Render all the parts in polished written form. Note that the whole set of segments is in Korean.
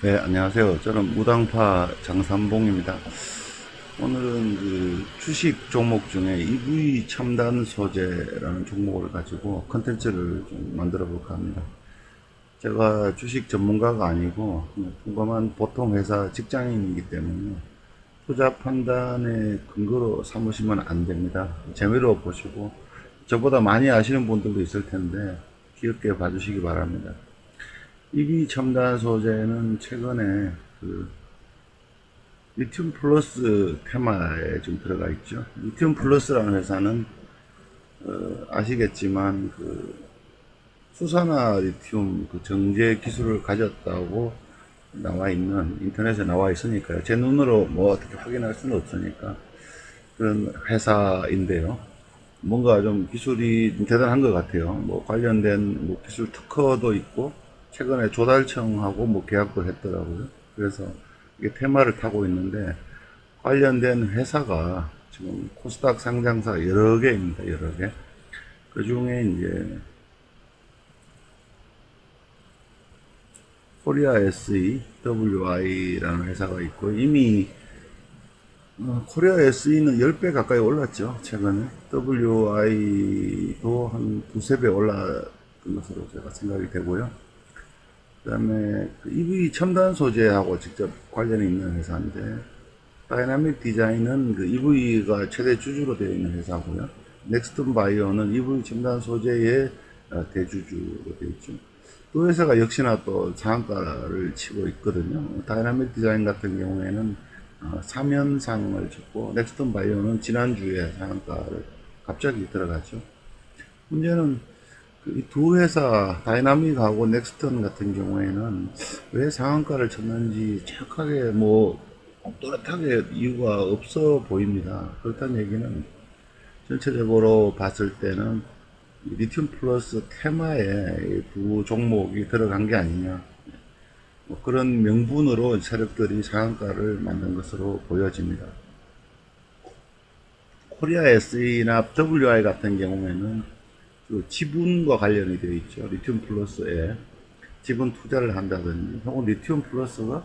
네, 안녕하세요. 저는 무당파 장삼봉입니다. 오늘은 주식 종목 중에 EV 첨단 소재라는 종목을 가지고 컨텐츠를 좀 만들어 볼까 합니다. 제가 주식 전문가가 아니고 그냥 평범한 보통 회사 직장인이기 때문에 투자 판단의 근거로 삼으시면 안 됩니다. 재미로 보시고 저보다 많이 아시는 분들도 있을 텐데 귀엽게 봐주시기 바랍니다. EV 첨단 소재는 최근에 리튬 플러스 테마에 좀 들어가 있죠. 리튬 플러스라는 회사는 아시겠지만 수산화 리튬 정제 기술을 가졌다고 나와 있는 인터넷에 나와 있으니까요. 제 눈으로 뭐 어떻게 확인할 수는 없으니까 그런 회사인데요. 뭔가 좀 기술이 좀 대단한 것 같아요. 뭐 관련된 뭐 기술 특허도 있고 최근에 조달청하고 뭐 계약도 했더라고요. 그래서 이게 테마를 타고 있는데 관련된 회사가 지금 코스닥 상장사 여러 개입니다. 여러 개. 그 중에 이제 코리아 SE, WI라는 회사가 있고 이미 코리아 SE는 10배 가까이 올랐죠. 최근에. WI도 한 두세 배 올랐던 것으로 제가 생각이 되고요. 그 다음에 EV 첨단 소재하고 직접 관련이 있는 회사인데 다이나믹 디자인은 EV가 최대 주주로 되어 있는 회사고요. 넥스턴 바이오는 EV 첨단 소재의 대주주로 되어 있죠. 또 회사가 역시나 또 상한가를 치고 있거든요. 다이나믹 디자인 같은 경우에는 3연상을 줬고 넥스턴 바이오는 지난주에 상한가를 갑자기 들어갔죠. 문제는 이 두 회사 다이나믹하고 넥스턴 같은 경우에는 왜 상한가를 쳤는지 정확하게 뭐 또렷하게 이유가 없어 보입니다. 그렇다는 얘기는 전체적으로 봤을 때는 리튬 플러스 테마에 두 종목이 들어간 게 아니냐 뭐 그런 명분으로 세력들이 상한가를 만든 것으로 보여집니다. 코리아 SE나 WI 같은 경우에는 그 지분과 관련이 되어 있죠. 리튬 플러스에 지분 투자를 한다든지 혹은 리튬 플러스가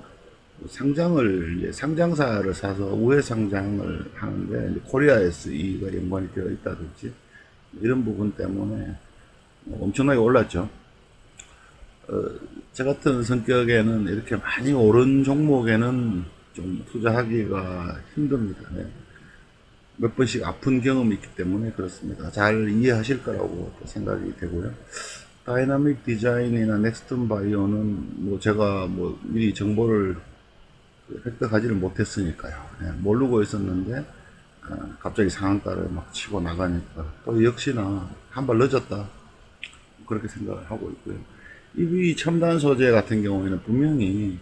상장을 이제 상장사를 사서 우회 상장을 하는데 코리아 SE가 연관이 되어 있다든지 이런 부분 때문에 엄청나게 올랐죠. 저 같은 성격에는 이렇게 많이 오른 종목에는 좀 투자하기가 힘듭니다. 네. 몇 번씩 아픈 경험이 있기 때문에 그렇습니다. 잘 이해하실 거라고 생각이 되고요. 다이나믹 디자인이나 넥스턴 바이오는 뭐 제가 뭐 미리 정보를 획득하지를 못했으니까요. 네, 모르고 있었는데 갑자기 상한가를 막 치고 나가니까 또 역시나 한 발 늦었다 그렇게 생각을 하고 있고요. EV 첨단 소재 같은 경우에는 분명히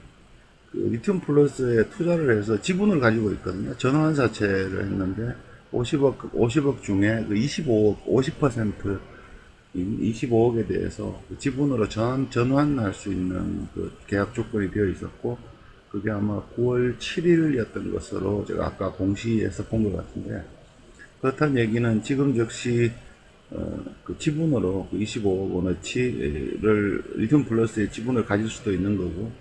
리튬 플러스에 투자를 해서 지분을 가지고 있거든요. 전환사채를 했는데 50억 중에 25억, 50% 25억에 대해서 지분으로 전환할 수 있는 계약 조건이 되어 있었고, 그게 아마 9월 7일이었던 것으로 제가 아까 공시에서 본 것 같은데, 그렇다는 얘기는 지금 즉시 지분으로 25억 원어치를 리튬 플러스의 지분을 가질 수도 있는 거고,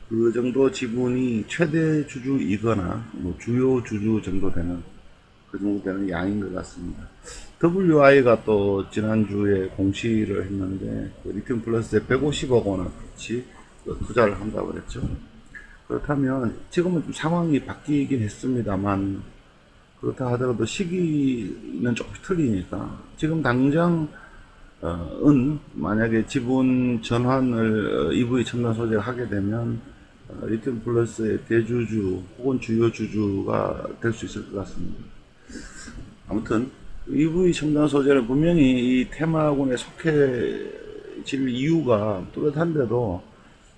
그 정도 지분이 최대 주주이거나 뭐 주요 주주 정도 되는 그 정도 되는 양인 것 같습니다. WI가 또 지난주에 공시를 했는데 리튬 플러스에 150억 원어치 투자를 한다고 그랬죠. 그렇다면 지금은 좀 상황이 바뀌긴 했습니다만 그렇다 하더라도 시기는 조금 틀리니까 지금 당장 은 만약에 지분 전환을 EV 첨단 소재를 하게 되면 리튬 플러스의 대주주 혹은 주요 주주가 될 수 있을 것 같습니다. 아무튼 EV 첨단 소재는 분명히 이 테마군에 속해질 이유가 뚜렷한데도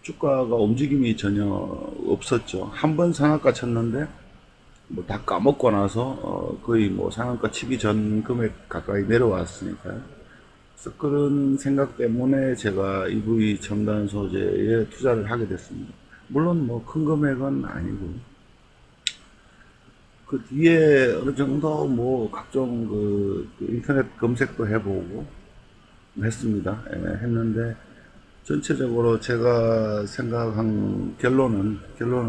주가가 움직임이 전혀 없었죠. 한 번 상한가 쳤는데 뭐 다 까먹고 나서 거의 뭐 상한가 치기 전 금액 가까이 내려왔으니까요. 그래서 그런 생각 때문에 제가 EV 첨단 소재에 투자를 하게 됐습니다. 물론 뭐 큰 금액은 아니고 그 뒤에 어느 정도 뭐 각종 인터넷 검색도 해보고 했습니다. 예, 했는데 전체적으로 제가 생각한 결론은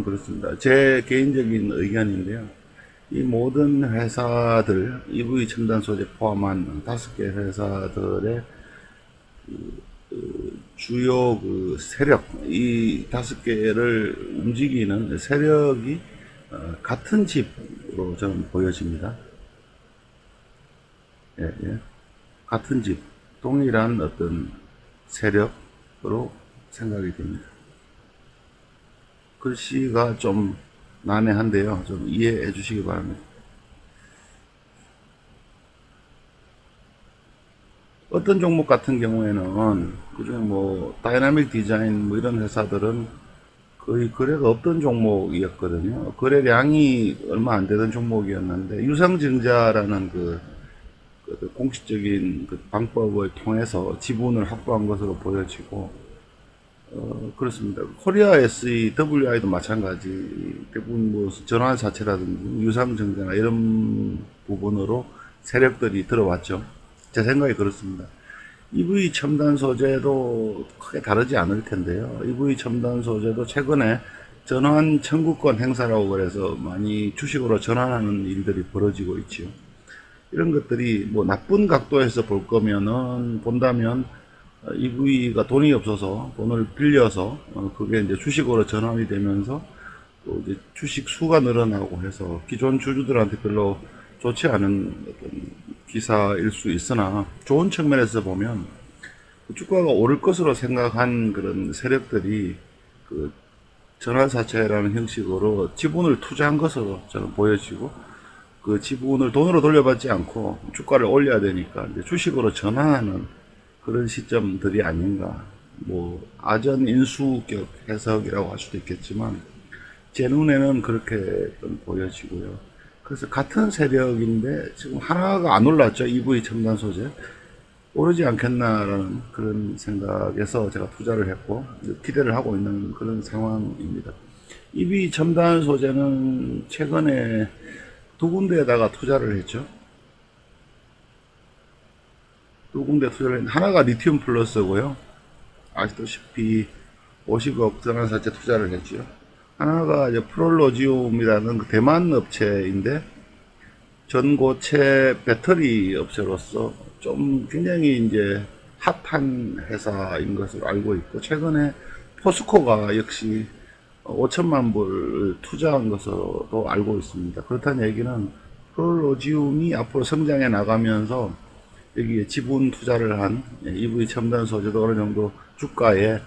그렇습니다. 제 개인적인 의견인데요. 이 모든 회사들, EV 첨단 소재 포함한 5개 회사들의 주요 그 세력, 이 5개를 움직이는 세력이 같은 집으로 저는 보여집니다. 예, 예. 같은 집, 동일한 어떤 세력으로 생각이 됩니다. 글씨가 좀 난해한데요. 좀 이해해 주시기 바랍니다. 어떤 종목 같은 경우에는 그중에 뭐 다이나믹 디자인 뭐 이런 회사들은 거의 거래가 없던 종목이었거든요. 거래량이 얼마 안 되던 종목이었는데 유상증자라는 그 공식적인 그 방법을 통해서 지분을 확보한 것으로 보여지고 그렇습니다. 코리아 SE, WI도 마찬가지 대부분 뭐 전환사채라든지 유상증자나 이런 부분으로 세력들이 들어왔죠. 제 생각이 그렇습니다. EV 첨단 소재도 크게 다르지 않을 텐데요. EV 첨단 소재도 최근에 전환 청구권 행사라고 그래서 많이 주식으로 전환하는 일들이 벌어지고 있죠. 이런 것들이 뭐 나쁜 각도에서 본다면 EV가 돈이 없어서 돈을 빌려서 그게 이제 주식으로 전환이 되면서 또 이제 주식 수가 늘어나고 해서 기존 주주들한테 별로 좋지 않은 어떤 기사일 수 있으나 좋은 측면에서 보면 주가가 오를 것으로 생각한 그런 세력들이 그 전환사채라는 형식으로 지분을 투자한 것으로 저는 보여지고 그 지분을 돈으로 돌려받지 않고 주가를 올려야 되니까 이제 주식으로 전환하는 그런 시점들이 아닌가. 뭐 아전 인수격 해석이라고 할 수도 있겠지만 제 눈에는 그렇게 좀 보여지고요. 그래서 같은 세력인데 지금 하나가 안 올랐죠. EV 첨단 소재. 오르지 않겠나라는 그런 생각에서 제가 투자를 했고 기대를 하고 있는 그런 상황입니다. EV 첨단 소재는 최근에 두 군데에다가 투자를 했죠. 두 군데 투자를 했는데 하나가 리튬 플러스고요. 아시다시피 50억 전환사채 투자를 했죠. 하나가 이제 프롤로지움이라는 그 대만 업체인데 전고체 배터리 업체로서 좀 굉장히 이제 핫한 회사인 것으로 알고 있고 최근에 포스코가 역시 5천만 불 투자한 것으로도 알고 있습니다. 그렇다는 얘기는 프롤로지움이 앞으로 성장해 나가면서 여기에 지분 투자를 한 EV 첨단 소재도 어느 정도 주가에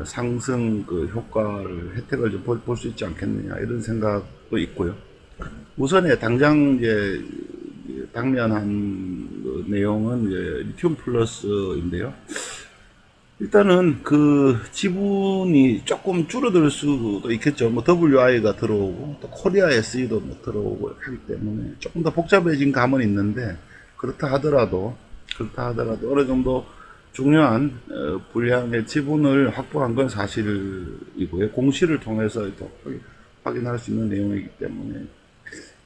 상승 그 효과를 혜택을 좀 볼 수 있지 않겠느냐 이런 생각도 있고요. 우선에 당장 이제 당면한 그 내용은 이제 리튬 플러스인데요. 일단은 그 지분이 조금 줄어들 수도 있겠죠. 뭐 WI가 들어오고 또 코리아 SE도 뭐 들어오고 하기 때문에 조금 더 복잡해진 감은 있는데 그렇다 하더라도 어느 정도 중요한 분량의 지분을 확보한 건 사실이고요. 공시를 통해서 또 확인할 수 있는 내용이기 때문에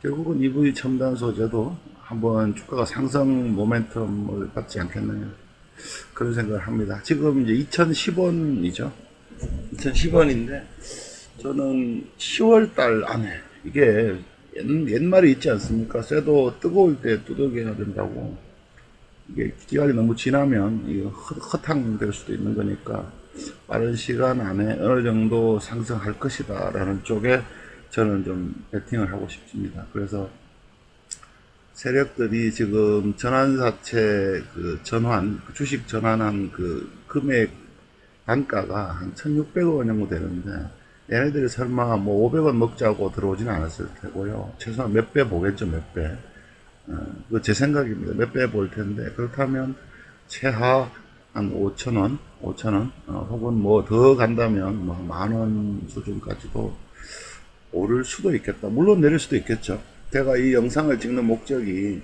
결국은 EV 첨단 소재도 한번 주가가 상승 모멘텀을 받지 않겠느냐 그런 생각을 합니다. 지금 이제 2010원이죠. 2010원인데 저는 10월 달 안에 이게 옛말이 있지 않습니까? 쇠도 뜨거울 때 두들겨야 된다고. 이게 기간이 너무 지나면 이거 허탕될 수도 있는 거니까 빠른 시간 안에 어느 정도 상승할 것이다 라는 쪽에 저는 좀 베팅을 하고 싶습니다. 그래서 세력들이 지금 전환사채 그 전환, 주식 전환한 그 금액 단가가 한 1,600원 정도 되는데 얘네들이 설마 뭐 500원 먹자고 들어오지는 않았을 테고요. 최소한 몇 배 보겠죠, 몇 배. 그 제 생각입니다. 몇 배 볼 텐데 그렇다면 최하 한 5,000원, 5,000원, 혹은 뭐 더 간다면 뭐 만원 수준까지도 오를 수도 있겠다. 물론 내릴 수도 있겠죠. 제가 이 영상을 찍는 목적이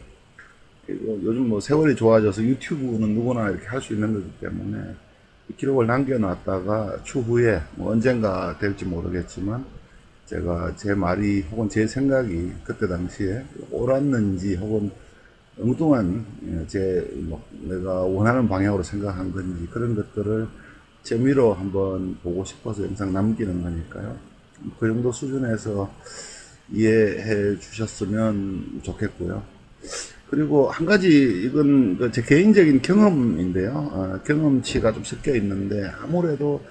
요즘 뭐 세월이 좋아져서 유튜브는 누구나 이렇게 할 수 있는 거기 때문에 기록을 남겨놨다가 추후에 뭐 언젠가 될지 모르겠지만 제가 제 말이 혹은 제 생각이 그때 당시에 옳았는지 혹은 엉뚱한 내가 원하는 방향으로 생각한 건지 그런 것들을 재미로 한번 보고 싶어서 영상 남기는 거니까요. 그 정도 수준에서 이해해 주셨으면 좋겠고요. 그리고 한 가지 이건 그제 개인적인 경험인데요. 경험치가 좀 섞여 있는데 아무래도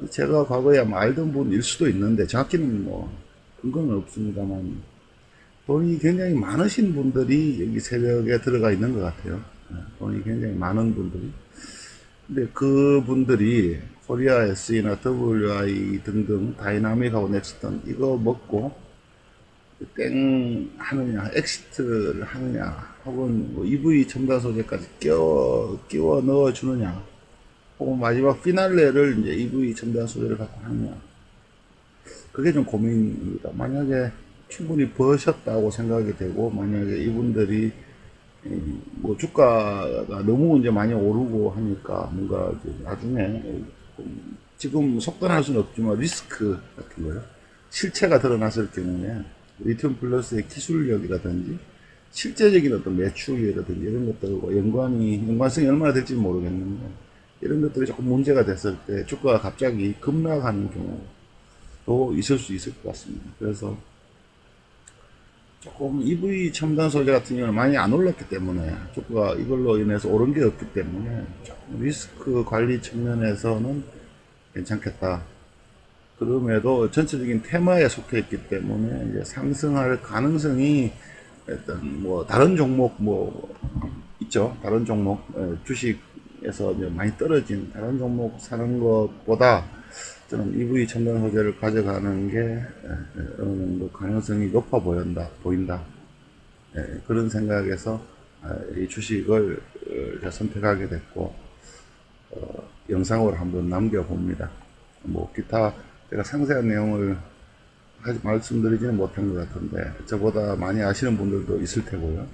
제가 과거에 아마 알던 분일 수도 있는데 정확히는 뭐 근거는 없습니다만 돈이 굉장히 많으신 분들이 여기 새벽에 들어가 있는 것 같아요. 돈이 굉장히 많은 분들이. 근데 그분들이 코리아 SE나 WI 등등 다이나믹하고 넥스턴 이거 먹고 땡 하느냐, 엑시트를 하느냐, 혹은 뭐 EV 첨단 소재까지 끼워 넣어 주느냐, 혹은 마지막 피날레를 이제 EV 첨단 소재를 갖고 하느냐. 그게 좀 고민입니다. 만약에 충분히 버셨다고 생각이 되고, 만약에 이분들이 뭐 주가가 너무 이제 많이 오르고 하니까 뭔가 이제 나중에 지금 속단할 수는 없지만 리스크 같은 거요. 실체가 드러났을 경우에 리튬 플러스의 기술력이라든지 실제적인 어떤 매출이라든지 이런 것들과 연관성이 얼마나 될지 모르겠는데 이런 것들이 조금 문제가 됐을 때 주가가 갑자기 급락하는 경우도 있을 수 있을 것 같습니다. 그래서 조금 EV 첨단 소재 같은 경우는 많이 안 올랐기 때문에 주가가 이걸로 인해서 오른 게 없기 때문에 조금 리스크 관리 측면에서는 괜찮겠다. 그럼에도 전체적인 테마에 속해 있기 때문에 이제 상승할 가능성이 일단 뭐 다른 종목 뭐 있죠. 다른 종목 주식에서 이제 많이 떨어진 다른 종목 사는 것보다 저는 EV 첨단 소재를 가져가는 게 어느 정도 가능성이 높아 보인다. 그런 생각에서 이 주식을 선택하게 됐고 영상으로 한번 남겨봅니다. 뭐 기타 제가 상세한 내용을 말씀드리지는 못한 것 같은데 저보다 많이 아시는 분들도 있을 테고요.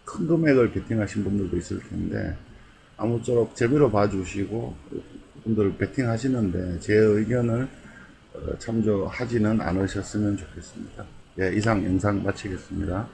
큰 금액을 베팅하신 분들도 있을 텐데 아무쪼록 재미로 봐주시고 분들 베팅 하시는데 제 의견을 참조하지는 않으셨으면 좋겠습니다. 예, 이상 영상 마치겠습니다.